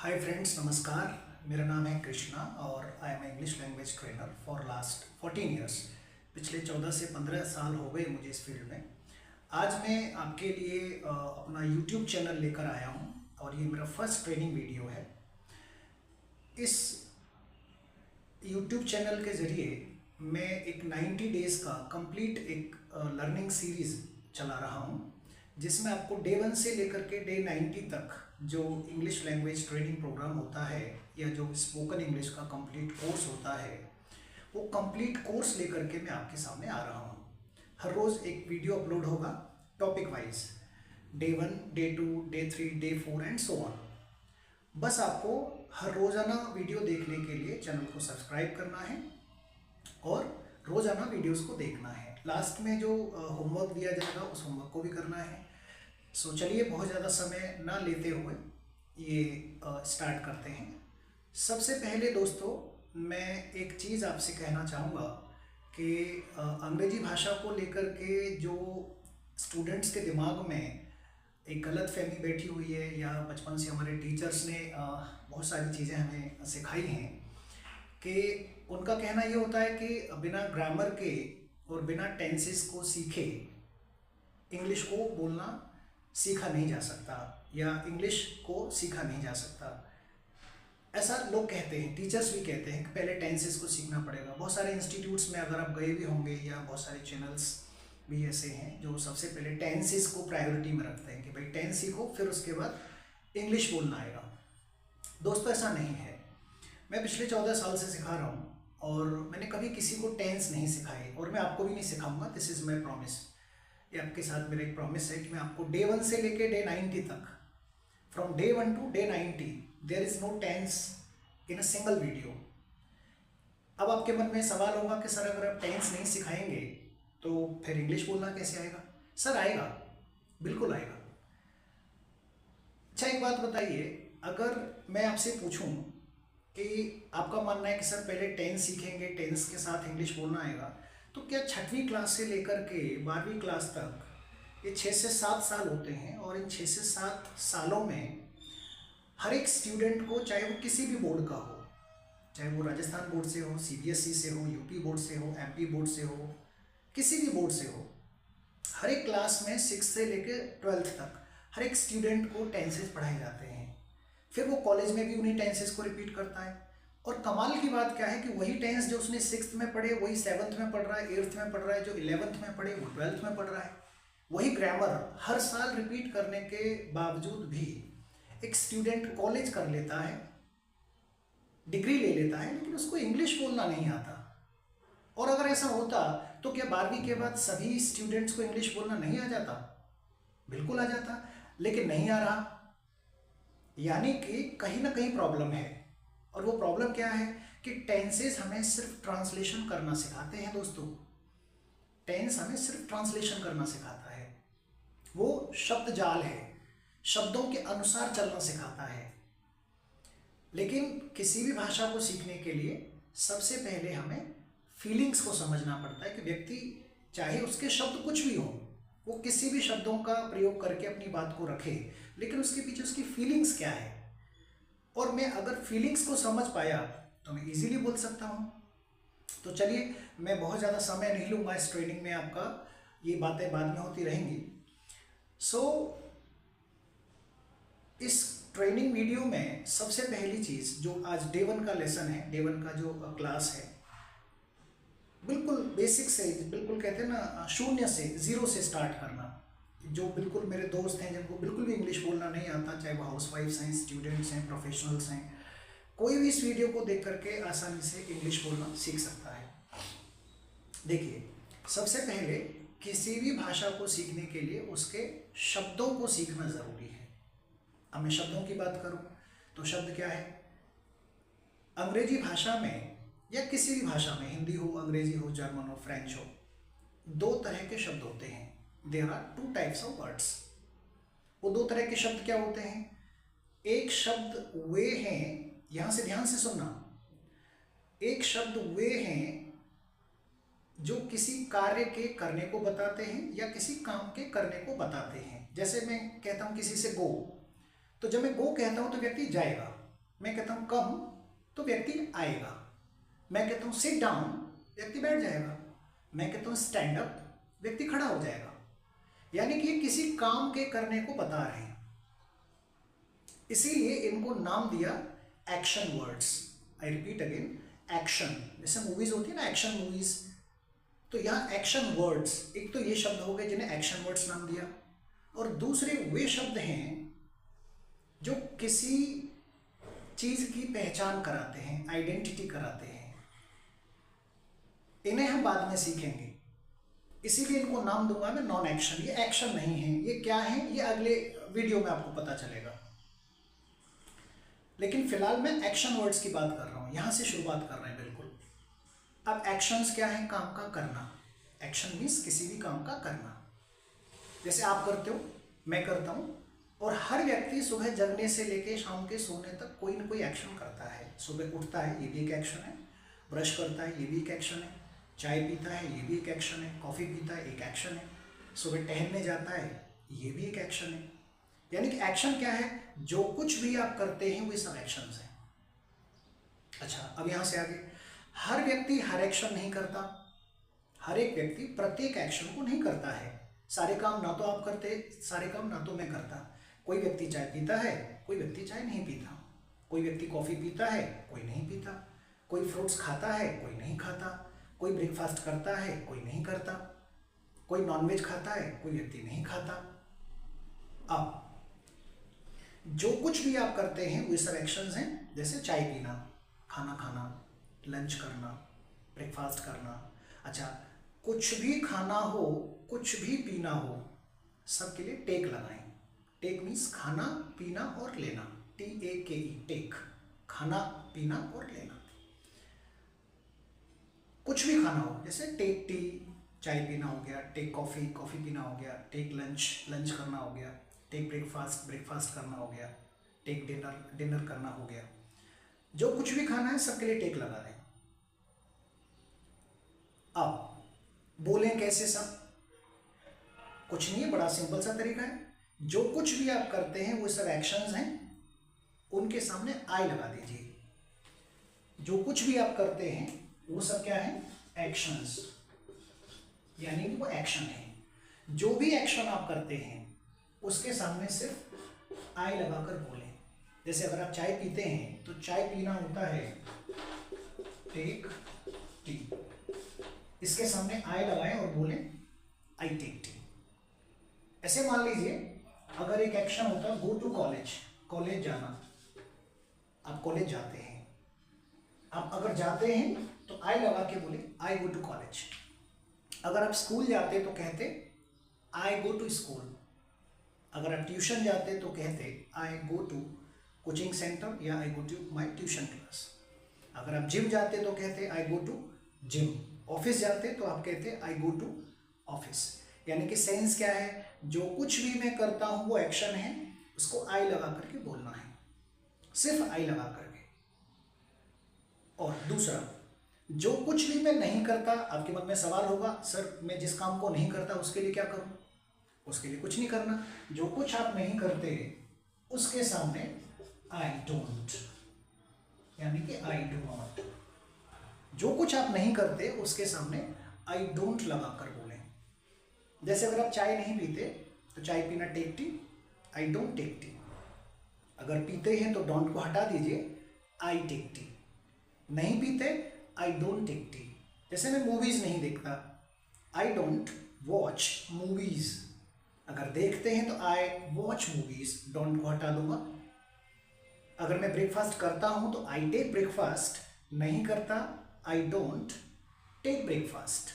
Hi friends, नमस्कार। मेरा नाम है कृष्णा और I am English language trainer for last 14 years. पिछले 14 से 15 साल हो गए मुझे इस फील्ड में। आज मैं आपके लिए अपना यूट्यूब चैनल लेकर आया हूँ और ये मेरा फर्स्ट ट्रेनिंग वीडियो है। इस यूट्यूब चैनल के ज़रिए मैं एक 90 डेज़ का कंप्लीट एक लर्निंग सीरीज़ चला रहा हूँ, जिसमें आपको डे 1 से लेकर के डे 90 तक जो इंग्लिश लैंग्वेज ट्रेनिंग प्रोग्राम होता है या जो स्पोकन इंग्लिश का कंप्लीट कोर्स होता है, वो कंप्लीट कोर्स लेकर के मैं आपके सामने आ रहा हूँ। हर रोज़ एक वीडियो अपलोड होगा topic wise, day 1, day 2, day 3, day 4 and so on. बस आपको हर रोज़ाना वीडियो देखने के लिए चैनल को सब्सक्राइब करना है और रोज़ाना वीडियोस को देखना है। लास्ट में जो होमवर्क दिया जाएगा उस होमवर्क को भी करना है। सो चलिए, बहुत ज़्यादा समय ना लेते हुए ये स्टार्ट करते हैं। सबसे पहले दोस्तों, मैं एक चीज़ आपसे कहना चाहूँगा कि अंग्रेजी भाषा को लेकर के जो स्टूडेंट्स के दिमाग में एक गलत फहमी बैठी हुई है, या बचपन से हमारे टीचर्स ने बहुत सारी चीज़ें हमें सिखाई हैं कि उनका कहना ये होता है कि बिना ग्रामर के और बिना टेंसेस को सीखे इंग्लिश को बोलना सीखा नहीं जा सकता या इंग्लिश को सीखा नहीं जा सकता। ऐसा लोग कहते हैं, टीचर्स भी कहते हैं कि पहले टेंसेस को सीखना पड़ेगा। बहुत सारे इंस्टीट्यूट्स में अगर आप गए भी होंगे, या बहुत सारे चैनल्स भी ऐसे हैं जो सबसे पहले टेंसेस को प्रायोरिटी में रखते हैं कि भाई टेंस सीखो, फिर उसके बाद इंग्लिश बोलना आएगा। दोस्तों, ऐसा नहीं है। मैं पिछले 14 साल से सिखा रहा हूँ और मैंने कभी किसी को टेंस नहीं सिखाई और मैं आपको भी नहीं सिखाऊंगा। This is my promise. ये आपके साथ मेरा एक प्रॉमिस है कि मैं आपको डे 1 से लेके डे 90 तक, from day 1 to day 90, there is no tense in a single video. अब आपके मन में सवाल होगा कि सर, अगर आप टेंस नहीं सिखाएंगे तो फिर इंग्लिश बोलना कैसे आएगा? सर, आएगा, बिल्कुल आएगा। अच्छा, एक बात बताइए, अगर मैं आपसे पूछूं कि आपका मानना है कि सर पहले टेंस सीखेंगे, टेंस के साथ इंग्लिश बोलना आएगा, तो क्या 6वीं क्लास से लेकर के 12वीं क्लास तक ये 6 से 7 साल होते हैं और इन 6 से 7 सालों में हर एक स्टूडेंट को, चाहे वो किसी भी बोर्ड का हो, चाहे वो राजस्थान बोर्ड से हो, सीबीएसई से हो, यूपी बोर्ड से हो, एमपी बोर्ड से हो, किसी भी बोर्ड से हो, हर एक क्लास में 6 से लेकर 12th तक हर एक स्टूडेंट को टेंसेस पढ़ाए जाते हैं। फिर वो कॉलेज में भी उन्हीं टेंसेस को रिपीट करता है। और कमाल की बात क्या है कि वही टेंस जो उसने 6th में पढ़े वही 7th में पढ़ रहा है, 8th में पढ़ रहा है, जो 11th में पढ़े वो 12th में पढ़ रहा है। वही ग्रामर हर साल रिपीट करने के बावजूद भी एक स्टूडेंट कॉलेज कर लेता है, डिग्री ले लेता है, लेकिन उसको इंग्लिश बोलना नहीं आता। और अगर ऐसा होता तो क्या 12वीं के बाद सभी स्टूडेंट्स को इंग्लिश बोलना नहीं आ जाता? बिल्कुल आ जाता, लेकिन नहीं आ रहा। यानी कि कहीं ना कहीं प्रॉब्लम है। और वो प्रॉब्लम क्या है कि टेंसेस हमें सिर्फ ट्रांसलेशन करना सिखाते हैं दोस्तों। टेंस हमें सिर्फ ट्रांसलेशन करना सिखाता है, वो शब्द जाल है, शब्दों के अनुसार चलना सिखाता है। लेकिन किसी भी भाषा को सीखने के लिए सबसे पहले हमें फीलिंग्स को समझना पड़ता है कि व्यक्ति, चाहे उसके शब्द कुछ भी हो, वो किसी भी शब्दों का प्रयोग करके अपनी बात को रखे, लेकिन उसके पीछे उसकी फीलिंग्स क्या है। और मैं अगर फीलिंग्स को समझ पाया तो मैं इजीली बोल सकता हूँ। तो चलिए, मैं बहुत ज़्यादा समय नहीं लूँगा इस ट्रेनिंग में, आपका ये बातें बाद में होती रहेंगी। इस ट्रेनिंग वीडियो में सबसे पहली चीज़ जो आज डे 1 का लेसन है, डे 1 का जो क्लास है, बिल्कुल बेसिक से, बिल्कुल कहते हैं ना, शून्य से, ज़ीरो से स्टार्ट करना। जो बिल्कुल मेरे दोस्त हैं जिनको बिल्कुल भी इंग्लिश बोलना नहीं आता, चाहे वो हाउसवाइफ्स हैं, स्टूडेंट्स हैं, प्रोफेशनल्स हैं, कोई भी इस वीडियो को देख करके आसानी से इंग्लिश बोलना सीख सकता है। देखिए, सबसे पहले किसी भी भाषा को सीखने के लिए उसके शब्दों को सीखना ज़रूरी है। अब मैं शब्दों की बात करूँ तो शब्द क्या है? अंग्रेजी भाषा में या किसी भी भाषा में, हिंदी हो, अंग्रेजी हो, जर्मन हो, फ्रेंच हो, 2 तरह के शब्द होते हैं। There are 2 types of words. वो 2 तरह के शब्द क्या होते हैं? एक शब्द वे हैं, यहां से ध्यान से सुनना, एक शब्द वे हैं जो किसी कार्य के करने को बताते हैं या किसी काम के करने को बताते हैं। जैसे मैं कहता हूं किसी से गो, तो जब मैं गो कहता हूं तो व्यक्ति जाएगा, मैं कहता हूँ कम तो व्यक्ति आएगा, मैं कहता हूँ सिट डाउन व्यक्ति बैठ जाएगा, मैं कहता हूँ स्टैंड अप व्यक्ति खड़ा हो जाएगा। यानी कि ये किसी काम के करने को बता रहे हैं, इसीलिए इनको नाम दिया action words. I repeat again, action. जैसे मूवीज होती है ना, एक्शन मूवीज, तो यहाँ एक्शन वर्ड्स, एक तो ये शब्द हो गए जिन्हें एक्शन वर्ड्स नाम दिया, और दूसरे वे शब्द हैं जो किसी चीज की पहचान कराते हैं, आइडेंटिटी कराते हैं। इन्हें हम बाद में सीखेंगे, इसीलिए इनको नाम दूंगा मैं नॉन एक्शन। ये एक्शन नहीं है, ये क्या है ये अगले वीडियो में आपको पता चलेगा। लेकिन फिलहाल मैं एक्शन वर्ड्स की बात कर रहा हूं, यहां से शुरुआत कर रहे हैं बिल्कुल। अब एक्शंस क्या है? काम का करना। एक्शन मीन्स किसी भी काम का करना। जैसे आप करते हो, मैं करता हूं, और हर व्यक्ति सुबह जगने से लेकर शाम के सोने तक कोई ना कोई एक्शन करता है। सुबह उठता है, ये भी एक एक्शन है। ब्रश करता है, ये भी एक एक्शन है। चाय पीता है, ये भी एक एक्शन है। कॉफ़ी पीता है, एक एक्शन है। सुबह टहलने जाता है, ये भी एक एक्शन है। यानी कि एक्शन क्या है? जो कुछ भी आप करते हैं वो सब एक्शंस हैं। अच्छा, अब यहाँ से आगे, हर व्यक्ति हर एक्शन नहीं करता। हर एक व्यक्ति प्रत्येक एक्शन को नहीं करता है। सारे काम ना तो आप करते, सारे काम ना तो मैं करता। कोई व्यक्ति चाय पीता है, कोई व्यक्ति चाय नहीं पीता। कोई व्यक्ति कॉफ़ी पीता है, कोई नहीं पीता। कोई फ्रूट्स खाता है, कोई नहीं खाता। कोई ब्रेकफास्ट करता है, कोई नहीं करता। कोई नॉनवेज खाता है, कोई व्यक्ति नहीं खाता। अब जो कुछ भी आप करते हैं वो सब एक्शंस हैं। जैसे चाय पीना, खाना खाना, लंच करना, ब्रेकफास्ट करना। अच्छा, कुछ भी खाना हो, कुछ भी पीना हो, सब के लिए टेक लगाएं। टेक मीन्स खाना, पीना और लेना। TAKE, take. खाना, पीना और लेना। कुछ भी खाना हो, जैसे टेक टी, चाय पीना हो गया। टेक कॉफ़ी, कॉफ़ी पीना हो गया। टेक लंच, लंच करना हो गया। टेक ब्रेकफास्ट, ब्रेकफास्ट करना हो गया। टेक डिनर, डिनर करना हो गया। जो कुछ भी खाना है सबके लिए टेक लगा दें। अब बोलें कैसे सब? कुछ नहीं है, बड़ा सिंपल सा तरीका है। जो कुछ भी आप करते हैं वो सब एक्शंस हैं, उनके सामने आई लगा दीजिए। जो कुछ भी आप करते हैं वो सब क्या है? एक्शंस, यानी कि वो एक्शन है। जो भी एक्शन आप करते हैं उसके सामने सिर्फ आई लगाकर बोलें। जैसे अगर आप चाय पीते हैं तो चाय पीना होता है टेक टी। इसके सामने आई लगाएं और बोलें आई टेक टी। ऐसे मान लीजिए अगर एक एक्शन होता है गो टू कॉलेज, कॉलेज जाना। आप कॉलेज जाते हैं, आप अगर जाते हैं तो आई लगा के बोले आई गो टू कॉलेज। अगर आप स्कूल जाते तो कहते आई गो टू स्कूल। अगर आप ट्यूशन जाते तो कहते I go to coaching centre या I go to my tuition class. अगर आप जिम जाते तो कहते I go to gym. Office जाते तो आप कहते आई गो टू ऑफिस। यानी कि सेंस क्या है? जो कुछ भी मैं करता हूँ वो एक्शन है, उसको आई लगा करके बोलना है, सिर्फ आई लगा करके। और दूसरा, जो कुछ भी मैं नहीं करता, आपके मन में सवाल होगा सर मैं जिस काम को नहीं करता उसके लिए क्या करूं? उसके लिए कुछ नहीं करना। जो कुछ आप नहीं करते उसके सामने आई डोंट, यानी कि आई डू नॉट। जो कुछ आप नहीं करते उसके सामने आई डोंट लगा कर बोलें। जैसे अगर आप चाय नहीं पीते तो चाय पीना take tea, I don't take tea. अगर पीते हैं तो डोंट को हटा दीजिए, आई टेक टी। नहीं पीते, आई डोंट टेक टी। जैसे मैं मूवीज नहीं देखता, आई डोंट वॉच मूवीज। अगर देखते हैं तो आई वॉच मूवीज, डोंट को हटा दूंगा। अगर मैं ब्रेकफास्ट करता हूं तो आई टेक ब्रेकफास्ट, नहीं करता आई डोंट टेक ब्रेकफास्ट।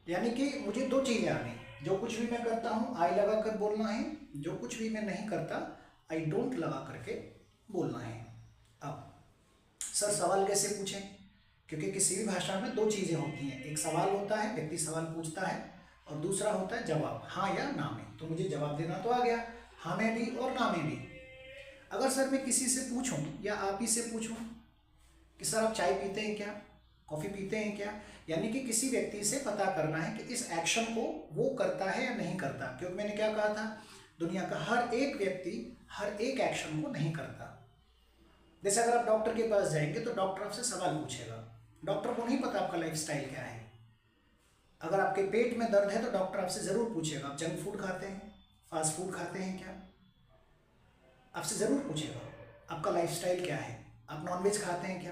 यानी कि मुझे दो चीजें आनी, जो कुछ भी मैं करता हूं आई लगा कर बोलना है, जो कुछ भी मैं नहीं करता आई डोंट लगा करके बोलना है। अब सर सवाल कैसे पूछें? क्योंकि किसी भी भाषा में दो चीज़ें होती हैं, एक सवाल होता है, व्यक्ति सवाल पूछता है, और दूसरा होता है जवाब, हाँ या ना में। तो मुझे जवाब देना तो आ गया, हाँ में भी और ना में भी। अगर सर मैं किसी से पूछूं या आप ही से पूछूं कि सर आप चाय पीते हैं क्या, कॉफ़ी पीते हैं क्या, यानी कि किसी व्यक्ति से पता करना है कि इस एक्शन को वो करता है या नहीं करता। क्योंकि मैंने क्या कहा था, दुनिया का हर एक व्यक्ति हर एक एक्शन को नहीं करता। जैसे अगर आप डॉक्टर के पास जाएंगे तो डॉक्टर आपसे सवाल पूछेगा, डॉक्टर को नहीं पता आपका लाइफस्टाइल क्या है। अगर आपके पेट में दर्द है तो डॉक्टर आपसे ज़रूर पूछेगा आप जंक फूड खाते हैं, फास्ट फूड खाते हैं क्या, आपसे ज़रूर पूछेगा आपका लाइफस्टाइल क्या है, आप नॉनवेज खाते हैं क्या।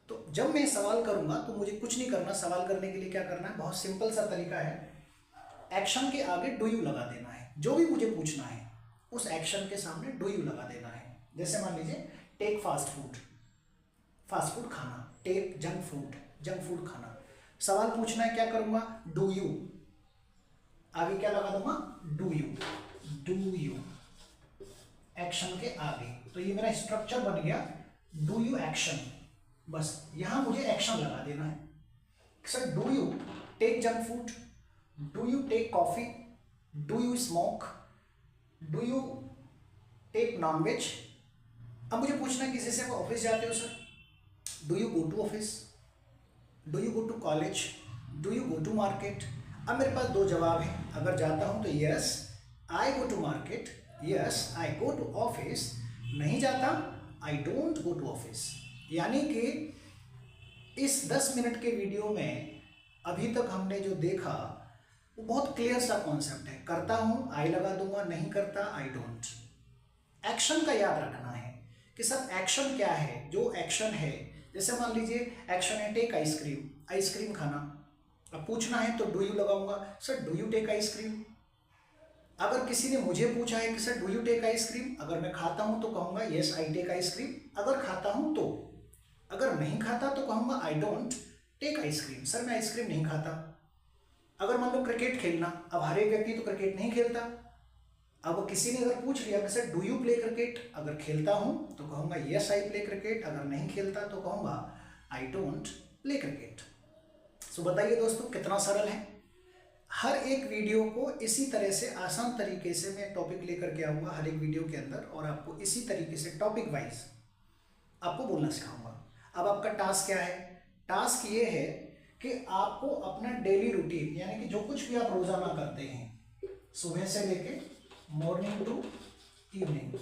तो जब मैं सवाल करूंगा तो मुझे कुछ नहीं करना, सवाल करने के लिए क्या करना है, बहुत सिंपल सा तरीका है, एक्शन के आगे डू यू लगा देना है। जो भी मुझे पूछना है उस एक्शन के सामने डू यू लगा देना है। जैसे मान लीजिए टेक फास्ट फूड खाना, टेक जंक फूड खाना। सवाल पूछना है, क्या करूंगा, डू यू, आगे क्या लगा दूंगा, डू यू एक्शन के आगे। तो ये मेरा स्ट्रक्चर बन गया, डू यू एक्शन, बस यहां मुझे एक्शन लगा देना है। Sir do you take junk food, do you take coffee, do you smoke, do you take nonveg. अब मुझे पूछना है किसी से, वो ऑफिस जाते हो sir, do you go to office, do you go to college, do you go to market. अब मेरे पास दो जवाब हैं, अगर जाता हूं तो yes I go to market, yes I go to office, नहीं जाता I don't go to office. यानी कि इस 10 मिनट के वीडियो में अभी तक हमने जो देखा वो बहुत क्लियर सा कॉन्सेप्ट है, करता हूं आई लगा दूंगा, नहीं करता आई डोंट। एक्शन का याद रखना है कि सर एक्शन क्या है, जो एक्शन है, जैसे मान लीजिए एक्शन है टेक आइसक्रीम खाना। अब पूछना है तो डू यू लगाऊंगा, sir do you take ice cream. अगर किसी ने मुझे पूछा है कि sir do you take ice cream, अगर मैं खाता हूं तो कहूंगा यस आई टेक आइसक्रीम, अगर खाता हूं तो। अगर नहीं खाता तो कहूंगा I don't take ice cream, sir मैं आइसक्रीम नहीं खाता। अगर मान लो क्रिकेट खेलना, अब हर एक व्यक्ति तो क्रिकेट नहीं खेलता, अब किसी ने अगर पूछ लिया कि sir do you play cricket, अगर खेलता हूं तो कहूंगा यस आई प्ले क्रिकेट, अगर नहीं खेलता तो कहूंगा आई डोंट प्ले क्रिकेट। सो बताइए दोस्तों कितना सरल है। हर एक वीडियो को इसी तरह से आसान तरीके से मैं टॉपिक लेकर के आऊँगा हर एक वीडियो के अंदर, और आपको इसी तरीके से टॉपिक वाइज आपको बोलना सिखाऊंगा। अब आपका टास्क क्या है, टास्क ये है कि आपको अपना डेली रूटीन, यानी कि जो कुछ भी आप रोजाना करते हैं सुबह से लेके मॉर्निंग टू इवनिंग,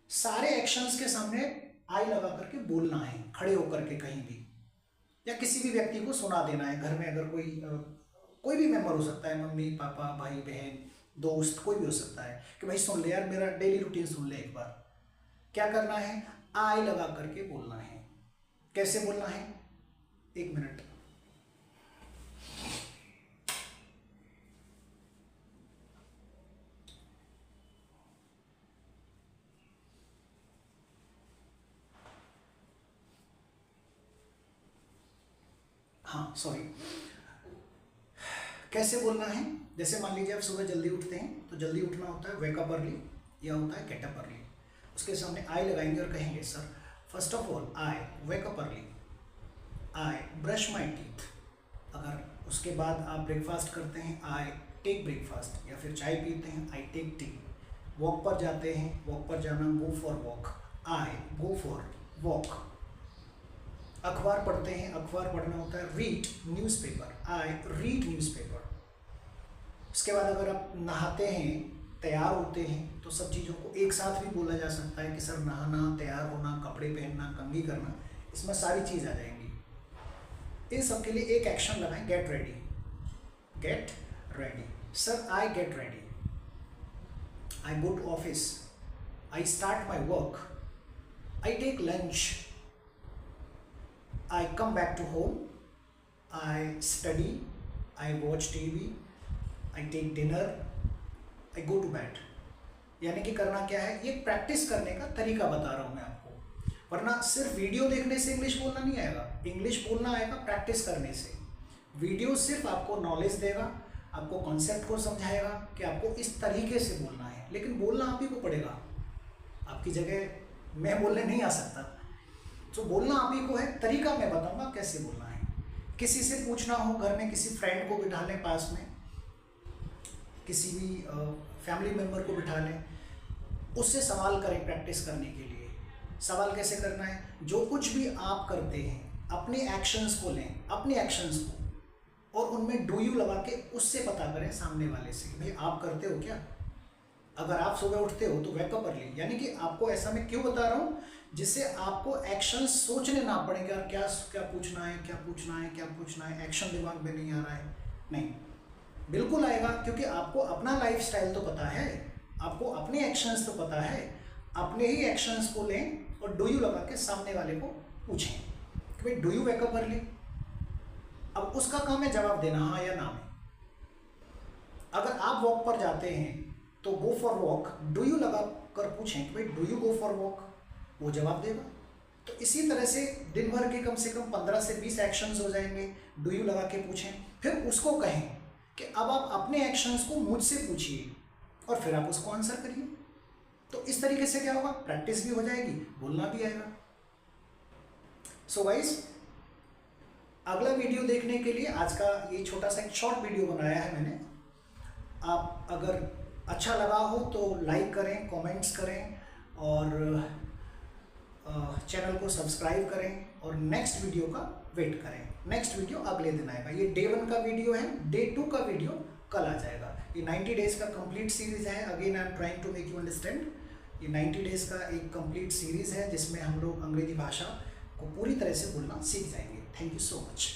सारे एक्शंस के सामने आई लगा करके बोलना है, खड़े होकर के कहीं भी, या किसी भी व्यक्ति को सुना देना है। घर में अगर कोई भी मेंबर हो सकता है, मम्मी पापा भाई बहन दोस्त कोई भी हो सकता है, कि भाई सुन ले यार मेरा डेली रूटीन सुन ले एक बार। क्या करना है, आई लगा करके बोलना है। कैसे बोलना है, एक मिनट। हाँ सॉरी, कैसे बोलना है, जैसे मान लीजिए आप सुबह जल्दी उठते हैं तो जल्दी उठना होता है वेकअप अर्ली, या होता है गेटअप अर्ली। उसके सामने आई लगाएंगे और कहेंगे sir first of all I wake up early, I brush my teeth. अगर उसके बाद आप ब्रेकफास्ट करते हैं आई टेक ब्रेकफास्ट, या फिर चाय पीते हैं आई टेक टी। वॉक पर जाते हैं, वॉक पर जाना go for walk, I go for walk. अखबार पढ़ते हैं, अखबार पढ़ना होता है read newspaper, I read newspaper. उसके बाद अगर आप नहाते हैं, तैयार होते हैं, तो सब चीज़ों को एक साथ भी बोला जा सकता है कि सर नहाना, तैयार होना, कपड़े पहनना, कंघी करना, इसमें सारी चीज़ आ जाएंगी। इन सब के लिए एक एक्शन लगाएं, get ready, get ready. Sir I get ready, I go to office, I start my work, I take lunch, I come back to home, I study, I watch TV, I take dinner, I go to bed। यानी कि करना क्या है, ये practice करने का तरीका बता रहा हूँ मैं आपको, वरना सिर्फ वीडियो देखने से इंग्लिश बोलना नहीं आएगा। इंग्लिश बोलना आएगा प्रैक्टिस करने से। वीडियो सिर्फ आपको नॉलेज देगा, आपको कॉन्सेप्ट को समझाएगा कि आपको इस तरीके से बोलना है, लेकिन बोलना आप ही को पड़ेगा। आपकी जगह मैं बोलने नहीं आ सकता, तो बोलना आप ही को है, तरीका मैं बताऊंगा कैसे बोलना है। किसी से पूछना हो, घर में किसी फ्रेंड को बिठा लें पास में, किसी भी फैमिली मेम्बर को बिठा लें, उससे सवाल करें प्रैक्टिस करने के लिए। सवाल कैसे करना है, जो कुछ भी आप करते हैं अपने एक्शंस को लें, अपने एक्शंस को, और उनमें डू यू लगा के उससे पता करें सामने वाले से, भाई आप करते हो क्या, अगर आप सुबह उठते हो तो वेकअप अर्ली, यानी कि आपको ऐसा मैं क्यों बता रहा हूँ, जिससे आपको एक्शन सोचने ना पड़े कि यार क्या क्या पूछना है, क्या पूछना है, क्या पूछना है, एक्शन दिमाग में नहीं आ रहा है। नहीं, बिल्कुल आएगा, क्योंकि आपको अपना लाइफस्टाइल तो पता है, आपको अपने एक्शंस तो पता है। अपने ही एक्शंस को लें और डू यू लगा के सामने वाले को पूछें कि भाई डू यू वेकअप अर्ली। अब उसका काम है जवाब देना, हाँ या ना में। अगर आप वॉक पर जाते हैं तो go for walk, do you लगा कर पूछें कि भाई do you go for walk, वो जवाब देगा। तो इसी तरह से दिन भर के कम से कम 15 से 20 एक्शंस हो जाएंगे, डू यू लगा के पूछें। फिर उसको कहें कि अब आप अपने एक्शंस को मुझसे पूछिए और फिर आप उसको आंसर करिए। तो इस तरीके से क्या होगा, प्रैक्टिस भी हो जाएगी, बोलना भी आएगा। सो गाइस, अगला वीडियो देखने के लिए आज का ये छोटा सा एक शॉर्ट वीडियो बनाया है मैंने। आप अगर अच्छा लगा हो तो लाइक करें, कमेंट्स करें और चैनल को सब्सक्राइब करें और नेक्स्ट वीडियो का वेट करें। नेक्स्ट वीडियो अगले दिन आएगा। ये डे 1 का वीडियो है, डे 2 का वीडियो कल आ जाएगा। ये 90 डेज का कंप्लीट सीरीज है। Again I am trying to make you understand. ये 90 डेज का एक कंप्लीट सीरीज है जिसमें हम लोग अंग्रेजी भाषा को पूरी तरह से बोलना सीख जाएंगे। Thank you so much.